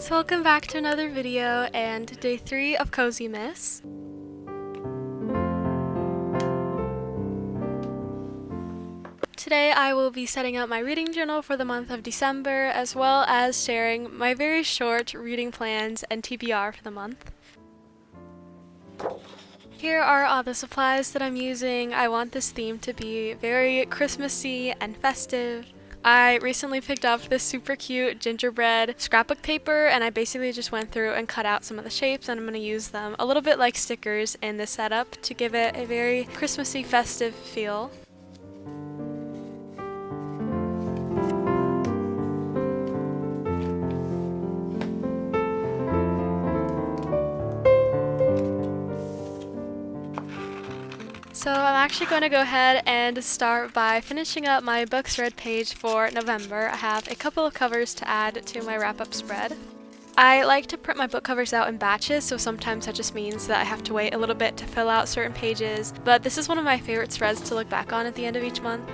guys, welcome back to another video and day 3 of Cozimas. Today I will be setting up my reading journal for the month of December, as well as sharing my very short reading plans and TBR for the month. Here are all the supplies that I'm using. I want this theme to be very Christmassy and festive. I recently picked up this super cute gingerbread scrapbook paper, and I basically just went through and cut out some of the shapes, and I'm going to use them a little bit like stickers in this setup to give it a very Christmassy festive feel. So I'm actually going to go ahead and start by finishing up my books read page for November. I have a couple of covers to add to my wrap-up spread. I like to print my book covers out in batches, so sometimes that just means that I have to wait a little bit to fill out certain pages, but this is one of my favorite spreads to look back on at the end of each month.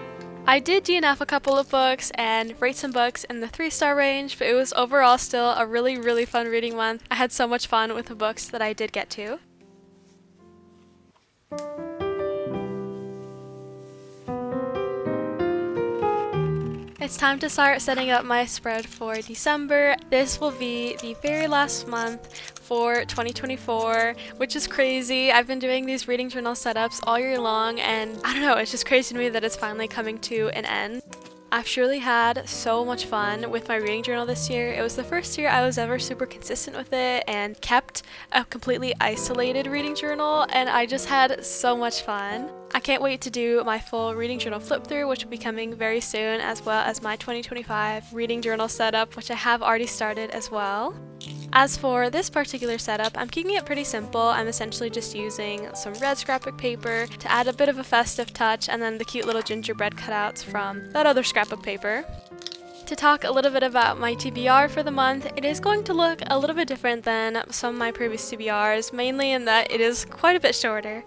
I did DNF a couple of books and rate some books in the 3-star range, but it was overall still a really fun reading month. I had so much fun with the books that I did get to. It's time to start setting up my spread for December. This will be the very last month for 2024, which is crazy. I've been doing these reading journal setups all year long, and I don't know, it's just crazy to me that it's finally coming to an end. I've surely had so much fun with my reading journal this year. It was the first year I was ever super consistent with it and kept a completely isolated reading journal, and I just had so much fun. I can't wait to do my full reading journal flip through, which will be coming very soon, as well as my 2025 reading journal setup, which I have already started as well. As for this particular setup, I'm keeping it pretty simple. I'm essentially just using some red scrapbook paper to add a bit of a festive touch, and then the cute little gingerbread cutouts from that other scrapbook paper. To talk a little bit about my TBR for the month, it is going to look a little bit different than some of my previous TBRs, mainly in that it is quite a bit shorter.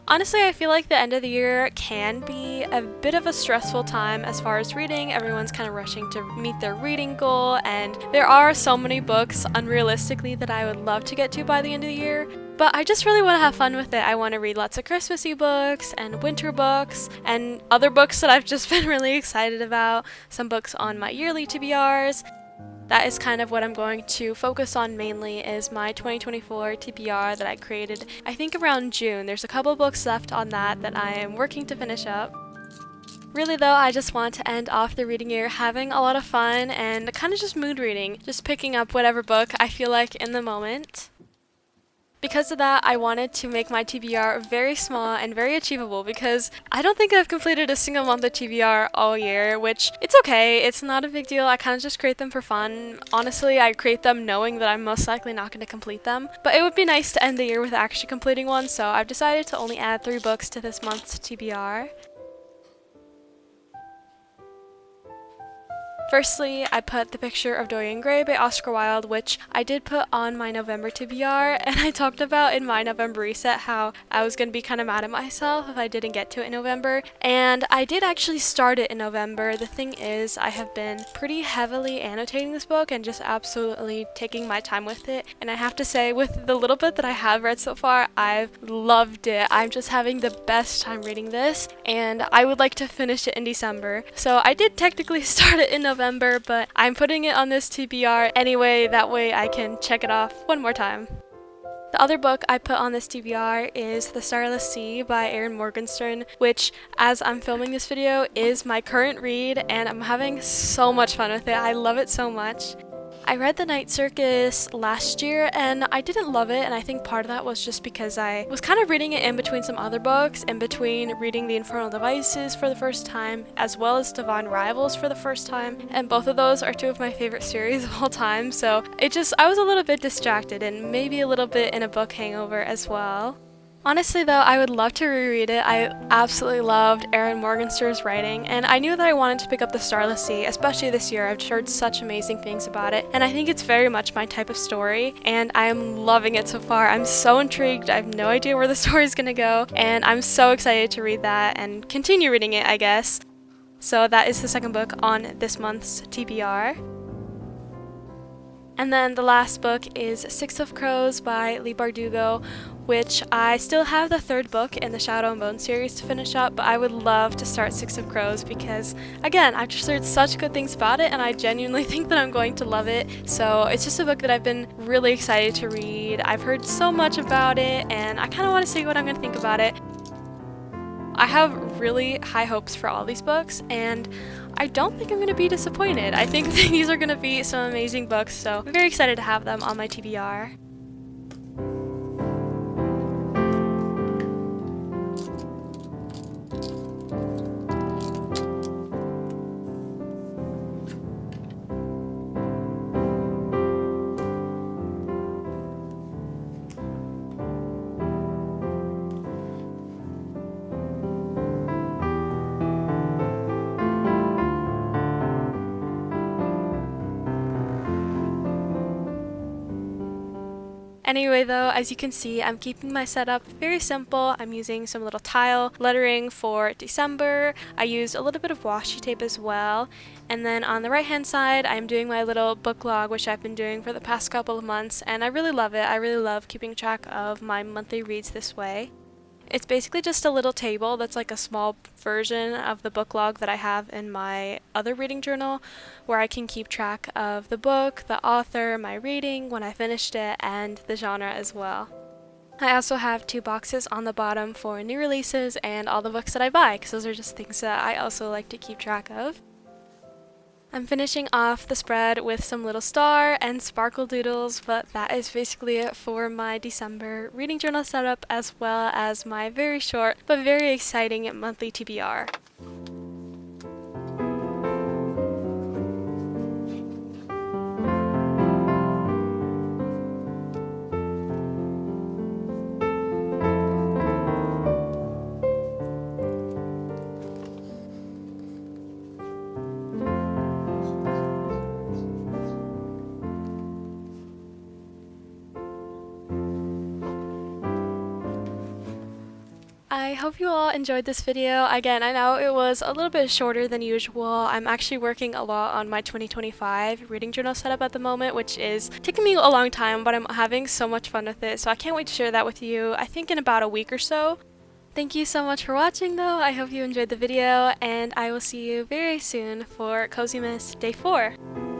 Honestly, I feel like the end of the year can be a bit of a stressful time as far as reading. Everyone's kind of rushing to meet their reading goal, and there are so many books, unrealistically, that I would love to get to by the end of the year. But I just really want to have fun with it. I want to read lots of Christmassy books and winter books and other books that I've just been really excited about, some books on my yearly TBRs. That is kind of what I'm going to focus on mainly, is my 2024 TBR that I created, I think around June. There's a couple books left on that I am working to finish up. Really though, I just want to end off the reading year having a lot of fun and kind of just mood reading, just picking up whatever book I feel like in the moment. Because of that, I wanted to make my TBR very small and very achievable, because I don't think I've completed a single month of TBR all year, which it's okay, it's not a big deal. I kind of just create them for fun. Honestly, I create them knowing that I'm most likely not going to complete them, but it would be nice to end the year with actually completing one, so I've decided to only add 3 books to this month's TBR. Firstly, I put the picture of Dorian Gray by Oscar Wilde, which I did put on my November TBR, and I talked about in my November reset how I was going to be kind of mad at myself if I didn't get to it in November, and I did actually start it in November. The thing is, I have been pretty heavily annotating this book and just absolutely taking my time with it, and I have to say, with the little bit that I have read so far, I've loved it. I'm just having the best time reading this, and I would like to finish it in December. So I did technically start it in November, but I'm putting it on this TBR anyway, that way I can check it off one more time. The other book I put on this TBR is The Starless Sea by Erin Morgenstern, which, as I'm filming this video, is my current read, and I'm having so much fun with it. I love it so much. I read The Night Circus last year, and I didn't love it, and I think part of that was just because I was kind of reading it in between some other books, in between reading The Infernal Devices for the first time, as well as Divine Rivals for the first time, and both of those are 2 of my favorite series of all time, so I was a little bit distracted, and maybe a little bit in a book hangover as well. Honestly though, I would love to reread it. I absolutely loved Erin Morgenstern's writing, and I knew that I wanted to pick up The Starless Sea, especially this year. I've heard such amazing things about it, and I think it's very much my type of story, and I am loving it so far. I'm so intrigued. I have no idea where the story is going to go, and I'm so excited to read that and continue reading it, I guess. So that is the second book on this month's TBR. And then the last book is Six of Crows by Leigh Bardugo, which I still have the third book in the Shadow and Bone series to finish up, but I would love to start Six of Crows because, again, I've just heard such good things about it and I genuinely think that I'm going to love it. So it's just a book that I've been really excited to read. I've heard so much about it and I kind of want to see what I'm going to think about it. I have really high hopes for all these books, and I don't think I'm going to be disappointed. I think these are going to be some amazing books, so I'm very excited to have them on my TBR. Anyway though, as you can see, I'm keeping my setup very simple. I'm using some little tile lettering for December. I used a little bit of washi tape as well. And then on the right hand side, I'm doing my little book log, which I've been doing for the past couple of months, and I really love it. I really love keeping track of my monthly reads this way. It's basically just a little table that's like a small version of the book log that I have in my other reading journal, where I can keep track of the book, the author, my reading, when I finished it, and the genre as well. I also have 2 boxes on the bottom for new releases and all the books that I buy, because those are just things that I also like to keep track of. I'm finishing off the spread with some little star and sparkle doodles, but that is basically it for my December reading journal setup, as well as my very short but very exciting monthly TBR. I hope you all enjoyed this video. Again, I know it was a little bit shorter than usual. I'm actually working a lot on my 2025 reading journal setup at the moment, which is taking me a long time, but I'm having so much fun with it, so I can't wait to share that with you, I think in about a week or so. Thank you so much for watching though. I hope you enjoyed the video, and I will see you very soon for Cozimas Day 4.